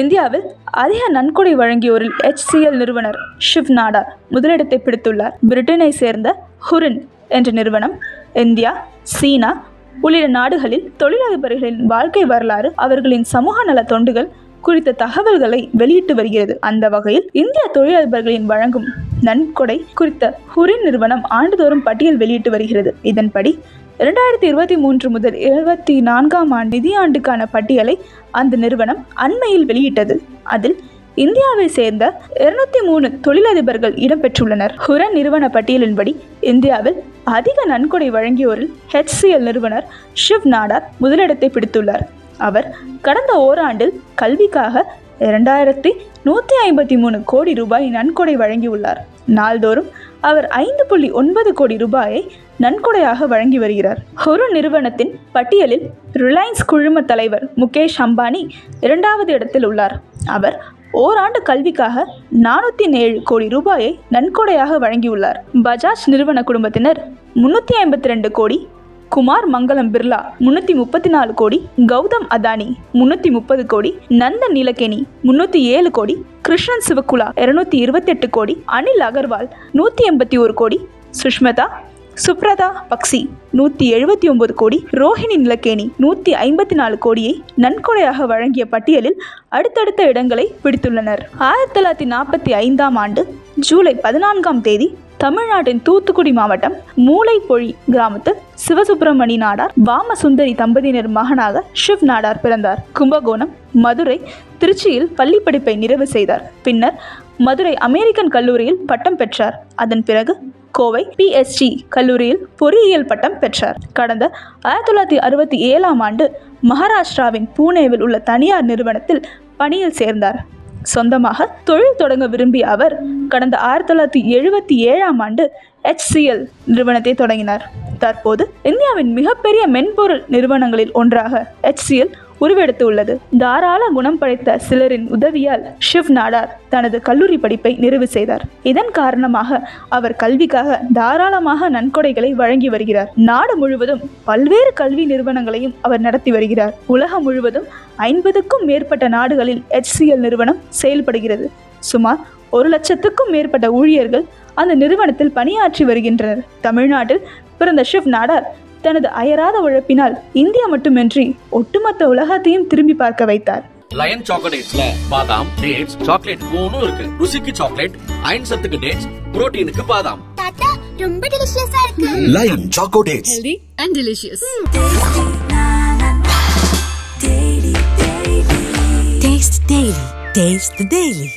இந்தியாவில் அதிக நன்கொடை வழங்கியோரில் HCL நிறுவனர் ஷிவ் நாடார் முதலிடத்தை பிடித்துள்ளார். பிரிட்டனை சேர்ந்த ஹுரின் என்ற நிறுவனம் இந்தியா, சீனா உள்ளிட்ட நாடுகளில் தொழிலதிபர்களின் வாழ்க்கை வரலாறு, அவர்களின் சமூக நல தொண்டுகள் குறித்த தகவல்களை வெளியிட்டு வருகிறது. அந்த வகையில் இந்திய தொழிலதிபர்களின் வழங்கும் நன்கொடை குறித்த ஹுரின் நிறுவனம் ஆண்டுதோறும் பட்டியல் வெளியிட்டு வருகிறது. இதன்படி 2023 முதல் 24 நிதியாண்டுக்கான பட்டியலை அந்த நிறுவனம் அண்மையில் வெளியிட்டது. அதில் இந்தியாவை சேர்ந்த 203 தொழிலதிபர்கள் இடம்பெற்றுள்ளனர். ஹுரின் நிறுவன பட்டியலின்படி இந்தியாவில் அதிக நன்கொடை வழங்கியோரில் HCL நிறுவனர் ஷிவ் நாடார் முதலிடத்தை பிடித்துள்ளார். அவர் கடந்த ஓராண்டில் கல்விக்காக 2153 கோடி ரூபாய் நன்கொடை வழங்கியுள்ளார். நாள்தோறும் அவர் 5.9 கோடி ரூபாயை நன்கொடையாக வழங்கி வருகிறார். ஹுரின் நிறுவனத்தின் பட்டியலில் ரிலையன்ஸ் குழும தலைவர் முகேஷ் அம்பானி 2வது இடத்தில் உள்ளார். அவர் ஓராண்டு கல்விக்காக 407 கோடி ரூபாயை நன்கொடையாக வழங்கியுள்ளார். பஜாஜ் நிறுவன குடும்பத்தினர் 352 கோடி, குமார் மங்கலம் பிர்லா 334 கோடி, கௌதம் அதானி 330 கோடி, நந்தன் நீலகேணி 307 கோடி, கிருஷ்ணன் சிவகுலா 228 கோடி, அனில் அகர்வால் 181 கோடி, சுஷ்மிதா சுப்ரதா பக்சி 179 கோடி, ரோஹிணி நிலக்கேணி 154 கோடியை நன்கொடையாக வழங்கிய பட்டியலில் அடுத்தடுத்த இடங்களை பிடித்துள்ளனர். 1945 ஆண்டு ஜூலை 14 தமிழ்நாட்டின் தூத்துக்குடி மாவட்டம் மூளைப்பொழி கிராமத்தில் சிவசுப்பிரமணி நாடார், வாமசுந்தரி தம்பதியினர் மகனாக ஷிவ் நாடார் பிறந்தார். கும்பகோணம், மதுரை, திருச்சியில் பள்ளி படிப்பை நிறைவு செய்தார். பின்னர் மதுரை அமெரிக்கன் கல்லூரியில் பட்டம் பெற்றார். அதன் பிறகு கோவை PSG கல்லூரியில் பொறியியல் பட்டம் பெற்றார். கடந்த 1967 ஆண்டு மகாராஷ்டிராவின் பூனேவில் உள்ள தனியார் நிறுவனத்தில் பணியில் சேர்ந்தார். சொந்தமாக தொழில் தொடங்க விரும்பிய அவர் கடந்த 1977 ஆண்டு HCL நிறுவனத்தை தொடங்கினார். தற்போது இந்தியாவின் மிகப்பெரிய மென்பொருள் நிறுவனங்களில் ஒன்றாக HCL உருவெடுத்து உள்ளது. தாராள குணம் படைத்த சிலரின் உதவியால் ஷிவ் நாடார் தனது கல்லூரி படிப்பை நிறைவு செய்தார். இதன் காரணமாக அவர் கல்விக்காக தாராளமாக நன்கொடைகளை வழங்கி வருகிறார். நாடு முழுவதும் பல்வேறு கல்வி நிறுவனங்களையும் அவர் நடத்தி வருகிறார். உலகம் முழுவதும் 50க்கும் மேற்பட்ட நாடுகளில் HCL நிறுவனம் செயல்படுகிறது. சுமார் 1 லட்சத்துக்கும் மேற்பட்ட ஊழியர்கள் அந்த நிறுவனத்தில் பணியாற்றி வருகின்றனர். தமிழ்நாட்டில் பிறந்த ஷிவ் நாடார் தனது அயராத உழைப்பினால் இந்தியா மட்டுமின்றி ஒட்டுமொத்த உலகத்தையும் திரும்பி பார்க்க வைத்தார். லயன் சாக்லேட்ஸ்ல பாதாம், டேட்ஸ், சாக்லேட் மூணும் இருக்கு. ருசிக்கு சாக்லேட், அயன் சத்துக்கு டேட்ஸ், புரோட்டீனுக்கு பாதாம். தாத்தா ரொம்ப டெலிஷியஸா இருக்கு. Lion choco dates, healthy and delicious. Taste the daily.